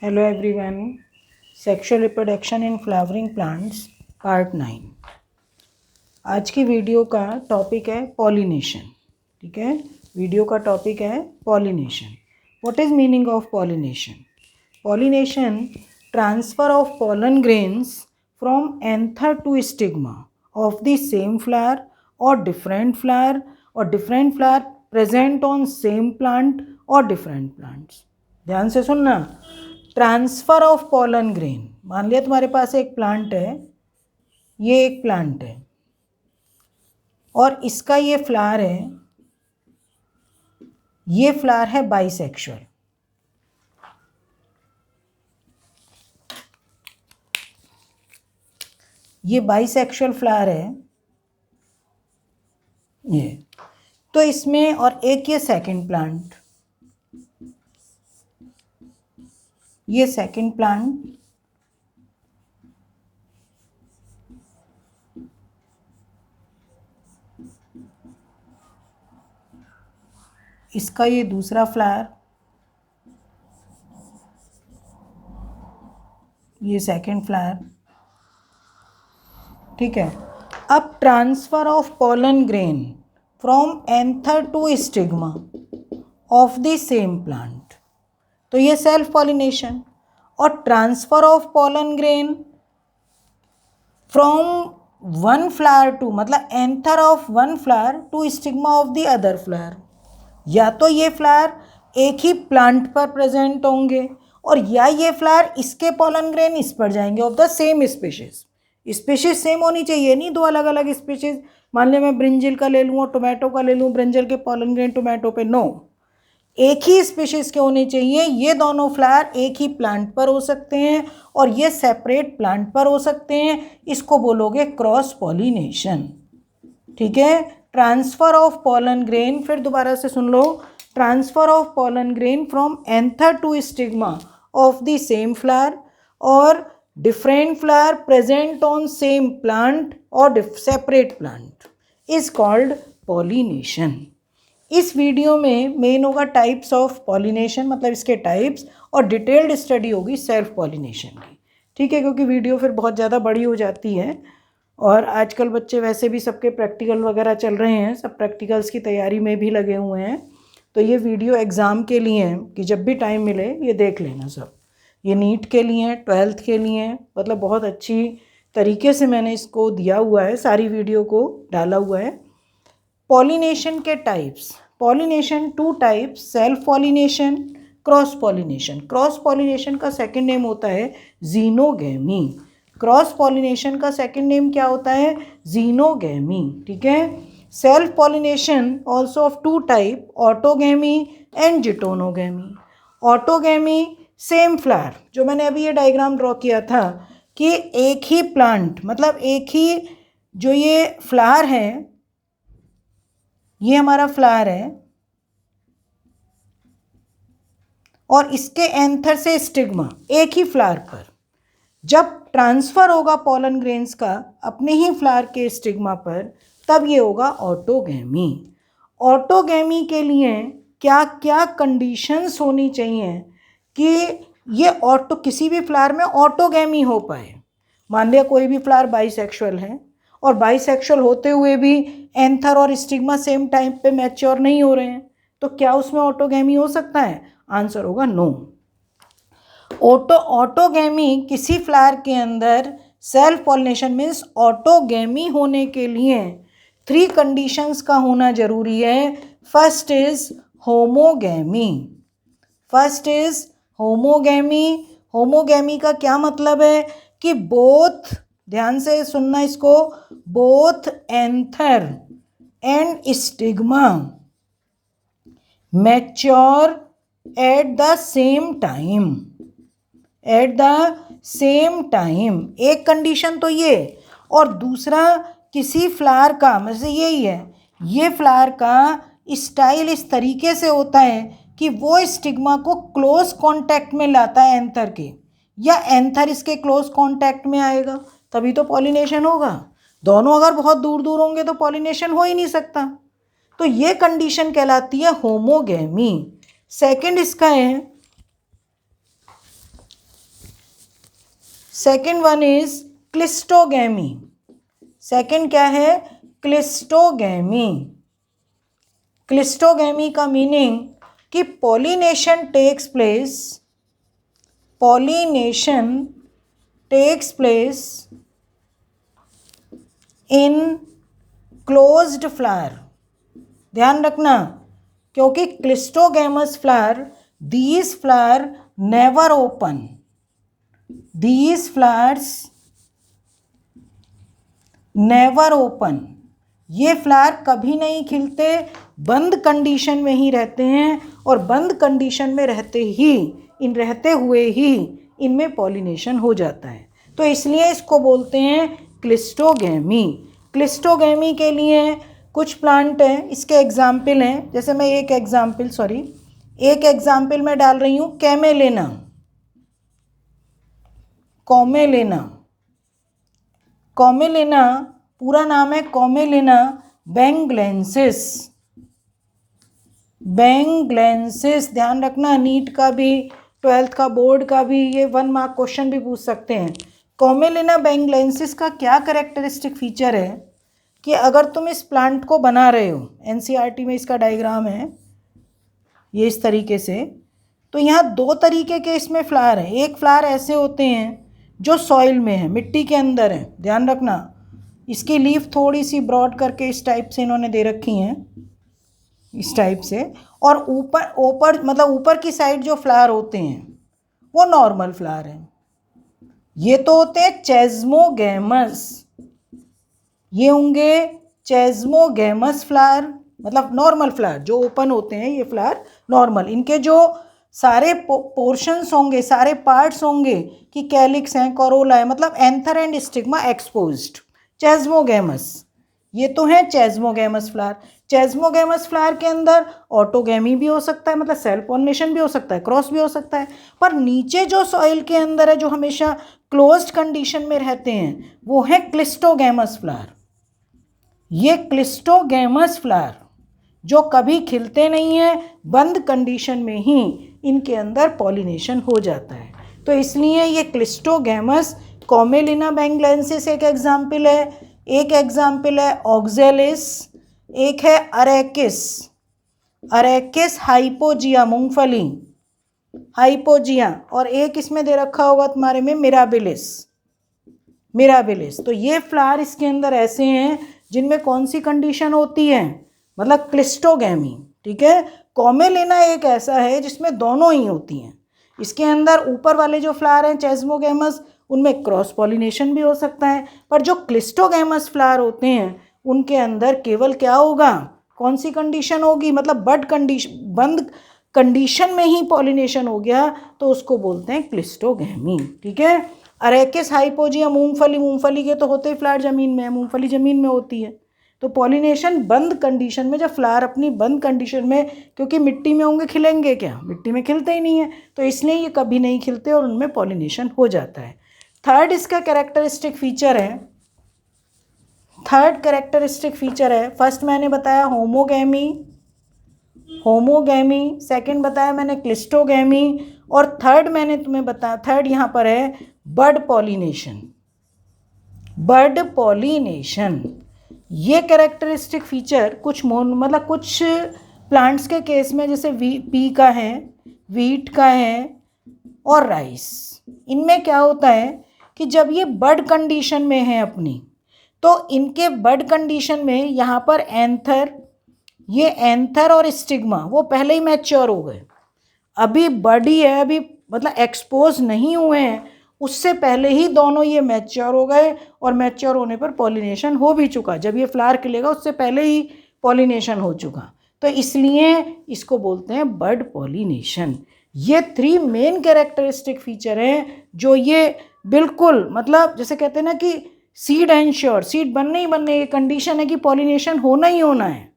Hello everyone. Sexual reproduction in flowering plants part 9। आज की video का टॉपिक है पॉलिनेशन। ठीक है, वीडियो का टॉपिक है pollination. What is meaning of pollination? Pollination transfer of pollen grains from anther to stigma of the same flower or different flower present on same plant or different plants। ध्यान से सुनना, transfer of pollen grain. मान लिया तुम्हारे पास एक plant है, ये एक प्लांट है और इसका ये फ्लावर है, ये फ्लावर है बाइसेक्सुअल। ये बाइसेक्सुअल फ्लावर है ये, तो इसमें और एक ये सेकंड प्लांट, ये सेकंड प्लांट, इसका ये दूसरा फ्लावर, ये सेकंड फ्लावर। ठीक है, अब transfer of pollen grain from anther to stigma of the same plant, तो ये सेल्फ पॉलिनेशन। और transfer of pollen grain from one flower to, मतलब anther of one flower to stigma of the other flower. या तो ये flower एक ही plant पर present होंगे और या ये फ्लावर इसके पॉलन ग्रेन इस पर जाएंगे of the same species. Species same होनी चाहिए, नहीं दो अलग अलग स्पीशीज। मान लिया मैं ब्रिंजल का ले लूँ और टोमेटो का ले लूँ, ब्रिंजल के पॉलन ग्रेन टोमेटो पे, नो, एक ही स्पीशीज के होने चाहिए। ये दोनों फ्लावर एक ही प्लांट पर हो सकते हैं और ये सेपरेट प्लांट पर हो सकते हैं। इसको बोलोगे क्रॉस पॉलिनेशन। ठीक है, ट्रांसफर ऑफ पॉलन ग्रेन, फिर दोबारा से सुन लो, transfer of pollen grain from anther to stigma of the same flower और different flower present on same plant और separate plant is called pollination. इस वीडियो में मेन होगा टाइप्स ऑफ पॉलिनेशन, मतलब इसके टाइप्स, और डिटेल्ड स्टडी होगी self pollination की। ठीक है, क्योंकि वीडियो फिर बहुत ज़्यादा बड़ी हो जाती है और आजकल बच्चे वैसे भी सबके प्रैक्टिकल वगैरह चल रहे हैं, सब प्रैक्टिकल्स की तैयारी में भी लगे हुए हैं। तो ये वीडियो एग्ज़ाम के लिए है कि जब भी टाइम मिले ये देख लेना सब। ये नीट के लिए हैं, 12th के लिए हैं, मतलब बहुत अच्छी तरीके से मैंने इसको दिया हुआ है, सारी वीडियो को डाला हुआ है। पॉलिनेशन के types, pollination two types, self pollination, cross pollination. Cross pollination का सेकंड नेम होता है जीनोगैमी। क्रॉस पॉलिनेशन का सेकंड नेम क्या होता है? जीनोगैमी। ठीक है, self pollination also of two type, autogamy and geitonogamy. Autogamy same flower, जो मैंने अभी ये डायग्राम ड्रॉ किया था कि एक ही प्लांट, मतलब एक ही जो ये फ्लावर है, ये हमारा फ्लावर है और इसके एंथर से स्टिग्मा एक ही फ्लावर पर जब ट्रांसफर होगा पॉलन ग्रेन्स का अपने ही फ्लावर के स्टिग्मा पर, तब ये होगा ऑटोगैमी। ऑटोगैमी के लिए क्या क्या कंडीशंस होनी चाहिए कि ये ऑटो, किसी भी फ्लावर में ऑटोगैमी हो पाए। मान लिया कोई भी फ्लावर बाइसेक्सुअल है और बाइसेक्सुअल होते हुए भी एंथर और स्टिग्मा सेम टाइम पे मैच्योर नहीं हो रहे हैं, तो क्या उसमें ऑटोगैमी हो सकता है? आंसर होगा नो। ऑटोगैमी किसी फ्लावर के अंदर सेल्फ पॉलिनेशन मीन्स ऑटोगैमी होने के लिए 3 कंडीशंस का होना जरूरी है। First is homogamy. First is homogamy. Homogamy का क्या मतलब है कि बोथ, ध्यान से सुनना इसको, both anther and stigma mature at the same time. At the same time, एक कंडीशन तो ये, और दूसरा किसी फ्लावर का, मतलब यही है, ये फ्लावर का स्टाइल इस तरीके से होता है कि वो स्टिग्मा को क्लोज कांटेक्ट में लाता है एंथर के, या एंथर इसके क्लोज कांटेक्ट में आएगा, तभी तो पॉलिनेशन होगा। दोनों अगर बहुत दूर दूर होंगे तो पॉलिनेशन हो ही नहीं सकता। तो ये कंडीशन कहलाती है होमोगैमी। सेकंड इसका है second one is cleistogamy. Second क्या है? क्लिस्टोगैमी। क्लिस्टोगैमी का मीनिंग कि pollination takes place in closed flower. ध्यान रखना, क्योंकि cleistogamous flower, these flower never open, these flowers never open. ये फ्लावर कभी नहीं खिलते, बंद कंडीशन में ही रहते हैं, और बंद कंडीशन में रहते हुए ही इनमें पॉलिनेशन हो जाता है। तो इसलिए इसको बोलते हैं क्लिस्टोगैमी। क्लिस्टोगैमी के लिए कुछ प्लांट हैं, इसके एग्जाम्पल हैं। जैसे मैं एक एग्जाम्पल में डाल रही हूँ, कॉमेलेना पूरा नाम है कॉमेलेना बेंगलेंसिस। ध्यान रखना, नीट का भी, 12th का बोर्ड का भी, ये 1 मार्क क्वेश्चन भी पूछ सकते हैं। कॉमेलेना बेंगलेंसिस का क्या कैरेक्टरिस्टिक फीचर है कि अगर तुम इस प्लांट को बना रहे हो, एनसीईआरटी में इसका डायग्राम है ये इस तरीके से, तो यहाँ 2 तरीके के इसमें फ्लावर हैं। एक फ्लावर ऐसे होते हैं जो सॉइल में है, मिट्टी के अंदर है। ध्यान रखना, इसकी लीफ थोड़ी सी ब्रॉड करके इस टाइप से इन्होंने दे रखी हैं, इस टाइप से। और ऊपर की साइड जो फ्लावर होते हैं वो नॉर्मल फ्लावर हैं। ये तो होते हैं चेस्मोगैमस, ये होंगे चेस्मोगैमस फ्लावर, मतलब नॉर्मल फ्लावर जो ओपन होते हैं, ये फ्लावर नॉर्मल। इनके जो सारे पोर्शंस होंगे, सारे पार्ट्स होंगे कि कैलिक्स हैं, कोरोला है, मतलब एंथर एंड स्टिग्मा एक्सपोज्ड, चेस्मोगैमस। ये तो है चेस्मोगैमस फ्लावर। चेस्मोगैमस फ्लावर के अंदर ऑटोगैमी भी हो सकता है, मतलब सेल्फ पॉलिनेशन भी हो सकता है, क्रॉस भी हो सकता है। पर नीचे जो सॉइल के अंदर है, जो हमेशा क्लोज्ड कंडीशन में रहते हैं, वो है क्लिस्टोगैमस फ्लावर। ये क्लिस्टोगैमस फ्लावर जो कभी खिलते नहीं हैं, बंद कंडीशन में ही इनके अंदर पॉलिनेशन हो जाता है। तो इसलिए ये क्लिस्टोगैमस, कॉमेलिना बेंगलेंसिस एक एग्जाम्पल है, एक एग्जाम्पल है ऑक्जेलिस, एक है अरेकिस हाइपोजिया, मूंगफली हाइपोजिया, और एक इसमें दे रखा होगा तुम्हारे में मिराबिलिस। तो ये फ्लावर इसके अंदर ऐसे हैं जिनमें कौन सी कंडीशन होती है, मतलब क्लिस्टोगैमी। ठीक है, कॉमेलिना एक ऐसा है जिसमें दोनों ही होती हैं। इसके अंदर ऊपर वाले जो फ्लावर हैं चेस्मोगैमस, उनमें क्रॉस पॉलिनेशन भी हो सकता है, पर जो क्लिस्टोगैमस फ्लावर होते हैं उनके अंदर केवल क्या होगा, कौन सी कंडीशन होगी, मतलब बंद कंडीशन में ही पॉलिनेशन हो गया, तो उसको बोलते हैं क्लिस्टोगैमी। ठीक है, अरेकिस हाइपोजिया, मूंगफली के तो होते ही फ्लावर जमीन में है, मूंगफली जमीन में होती है। तो पॉलिनेशन बंद कंडीशन में, जब फ्लावर अपनी बंद कंडीशन में, क्योंकि मिट्टी में होंगे, खिलेंगे क्या, मिट्टी में खिलते ही नहीं है, तो इसलिए ये कभी नहीं खिलते और उनमें पॉलिनेशन हो जाता है। थर्ड इसका कैरेक्टरिस्टिक फीचर है, फर्स्ट मैंने बताया होमोगैमी, सेकंड बताया मैंने क्लिस्टोगैमी, और थर्ड मैंने तुम्हें बताया, थर्ड यहाँ पर है बड पॉलिनेशन। ये कैरेक्टरिस्टिक फीचर कुछ प्लांट्स के केस में, जैसे पी का है, वीट का है और राइस, इनमें क्या होता है कि जब ये बड कंडीशन में है अपनी, तो इनके बड कंडीशन में यहाँ पर एंथर और स्टिग्मा वो पहले ही मैच्योर हो गए, अभी बडी है, अभी मतलब एक्सपोज नहीं हुए हैं, उससे पहले ही दोनों ये मैच्योर हो गए, और मैच्योर होने पर पॉलिनेशन हो भी चुका। जब ये फ्लावर खिलेगा उससे पहले ही पॉलिनेशन हो चुका, तो इसलिए इसको बोलते हैं बड पॉलिनेशन। ये 3 मेन कैरेक्टरिस्टिक फीचर हैं जो ये बिल्कुल, मतलब जैसे कहते हैं ना कि सीड एंश्योर, सीड बनने ही बनने, ये कंडीशन है कि पॉलिनेशन होना ही होना है।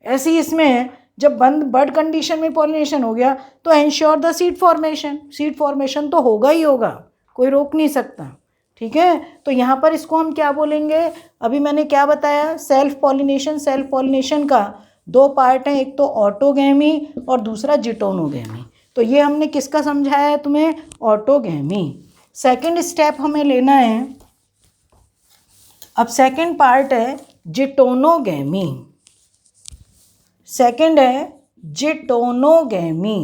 ऐसे ही इसमें जब बड कंडीशन में पॉलिनेशन हो गया तो एंश्योर द सीड फॉर्मेशन तो होगा ही होगा, कोई रोक नहीं सकता। ठीक है, तो यहाँ पर इसको हम क्या बोलेंगे, अभी मैंने क्या बताया, सेल्फ पॉलिनेशन का 2 पार्ट हैं, एक तो ऑटोगैमी और दूसरा जिटोनोगैमी। तो ये हमने किसका समझाया है तुम्हें, ऑटोगैमी। सेकंड स्टेप हमें लेना है। अब सेकंड पार्ट है जिटोनोगैमी। सेकंड है जिटोनोगैमी।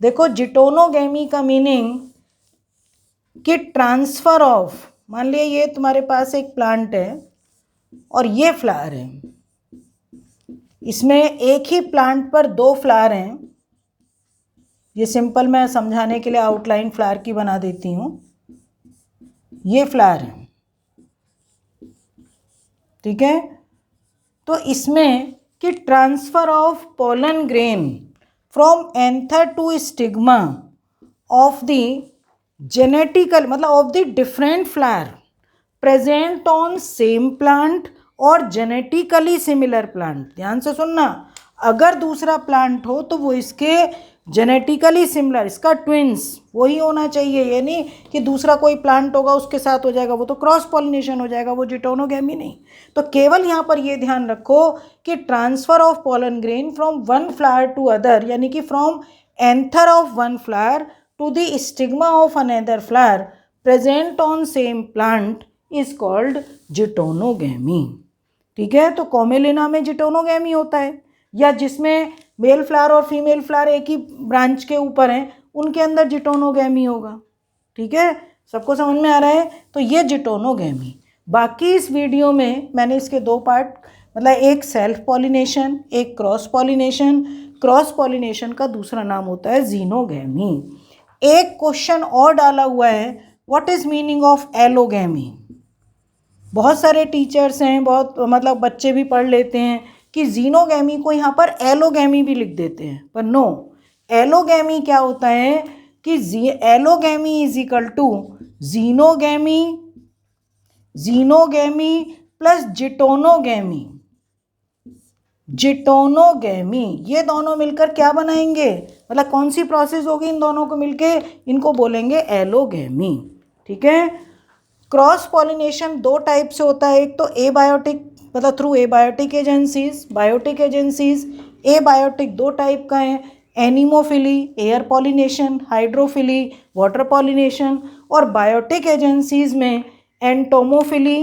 देखो जिटोनोगैमी का मीनिंग कि ट्रांसफर ऑफ, मान लिया ये तुम्हारे पास एक प्लांट है और ये फ्लावर है, इसमें एक ही प्लांट पर दो फ्लावर हैं। ये सिंपल मैं समझाने के लिए आउटलाइन फ्लावर की बना देती हूँ। ये फ्लावर है, ठीक है। तो इसमें कि transfer of pollen grain from anther to stigma of the genetical मतलब of the different flower present on same plant और जेनेटिकली सिमिलर प्लांट। ध्यान से सुनना, अगर दूसरा प्लांट हो तो वो इसके जेनेटिकली सिमिलर, इसका ट्विंस वही होना चाहिए। ये नहीं कि दूसरा कोई प्लांट होगा उसके साथ हो जाएगा, वो तो क्रॉस पॉलिनेशन हो जाएगा, वो जिटोनोगैमी नहीं। तो केवल यहाँ पर ये ध्यान रखो कि transfer of pollen grain from one flower to other, यानी कि from anther of one flower to the stigma of another flower present on same plant is called geitonogamy. ठीक है, तो कॉमेलिना में जिटोनोगैमी होता है, या जिसमें मेल फ्लावर और फीमेल फ्लावर एक ही ब्रांच के ऊपर हैं उनके अंदर जिटोनोगैमी होगा। ठीक है, सबको समझ में आ रहा है? तो ये जिटोनोगैमी। बाकी इस वीडियो में मैंने इसके दो पार्ट, मतलब एक सेल्फ पॉलिनेशन, एक क्रॉस पॉलिनेशन। क्रॉस पॉलिनेशन का दूसरा नाम होता है जीनोगैमी। एक क्वेश्चन और डाला हुआ है, what is meaning of allogamy. बहुत सारे टीचर्स हैं, बहुत मतलब बच्चे भी पढ़ लेते हैं कि जीनोगैमी को यहाँ पर एलोगैमी भी लिख देते हैं, पर नो, एलोगैमी क्या होता है कि allogamy is equal to xenogamy, xenogamy plus geitonogamy. Geitonogamy ये दोनों मिलकर क्या बनाएंगे, मतलब कौन सी प्रोसेस होगी इन दोनों को मिलके, इनको बोलेंगे एलोगैमी। ठीक है, क्रॉस पॉलिनेशन दो टाइप से होता है, एक तो एबायोटिक मतलब through abiotic agencies, biotic agencies. Abiotic दो टाइप का है, anemophily air pollination, hydrophily water pollination, और बायोटिक एजेंसीज में एंटोमोफिली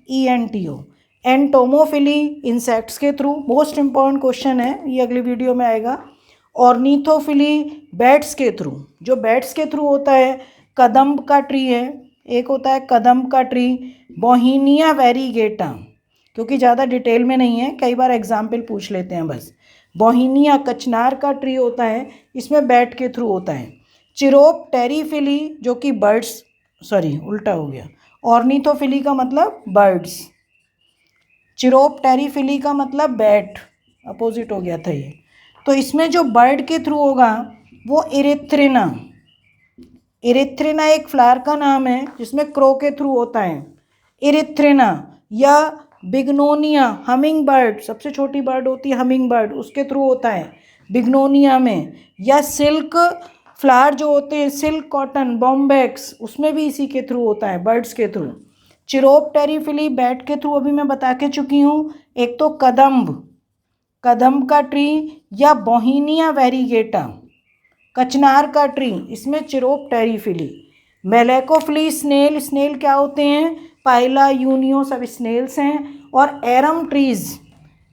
ENTO, एंटोमोफिली इंसेक्ट्स के थ्रू, मोस्ट इम्पॉर्टेंट क्वेश्चन है ये, अगली वीडियो में आएगा। ऑर्निथोफिली बैट्स के थ्रू, जो बैट्स के थ्रू होता है, कदम्ब का ट्री है, एक होता है कदम्ब का ट्री, बोहीनिया वेरीगेटा, क्योंकि ज़्यादा डिटेल में नहीं है, कई बार एग्जाम्पल पूछ लेते हैं बस। बोहीनिया कचनार का ट्री होता है, इसमें बैट के थ्रू होता है। चिरोप टेरीफिली जो कि बर्ड्स, सॉरी उल्टा हो गया, ऑर्निथोफिली का मतलब बर्ड्स, चिरोप टेरीफिली का मतलब बैट, अपोजिट हो गया था ये। तो इसमें जो बर्ड के थ्रू होगा वो इरिथ्रिना, इरिथ्रिना एक फ्लावर का नाम है जिसमें क्रो के थ्रू होता है, इरिथ्रिना। या बिग्नोनिया हमिंग बर्ड, सबसे छोटी बर्ड होती है हमिंग बर्ड, उसके थ्रू होता है बिग्नोनिया में। या सिल्क फ्लावर जो होते हैं, सिल्क कॉटन बॉम्बैक्स, उसमें भी इसी के थ्रू होता है, बर्ड्स के थ्रू। चिरोप टेरीफिली बैट के थ्रू अभी मैं बता के चुकी हूँ। एक तो कदम्ब, कदम्ब का ट्री, या बोहीनिया वेरीगेटा कचनार का ट्री, इसमें चिरोप टेरीफिली। मेलेकोफिली स्नेल, स्नेल क्या होते हैं, पाइला यूनियो सब स्नेल्स हैं। और एरम ट्रीज,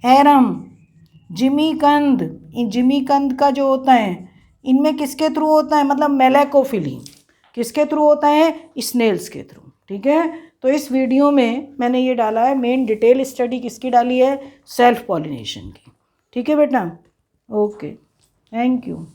एरम, जिमीकंद, जिमीकंद का जो होता है, इनमें किसके थ्रू होता है, मतलब मेलेकोफिली किसके थ्रू होता है, स्नेल्स के थ्रू। ठीक है, तो इस वीडियो में मैंने ये डाला है, मेन डिटेल स्टडी किसकी डाली है, सेल्फ पॉलिनेशन की। ठीक है बेटा, ओके, थैंक यू।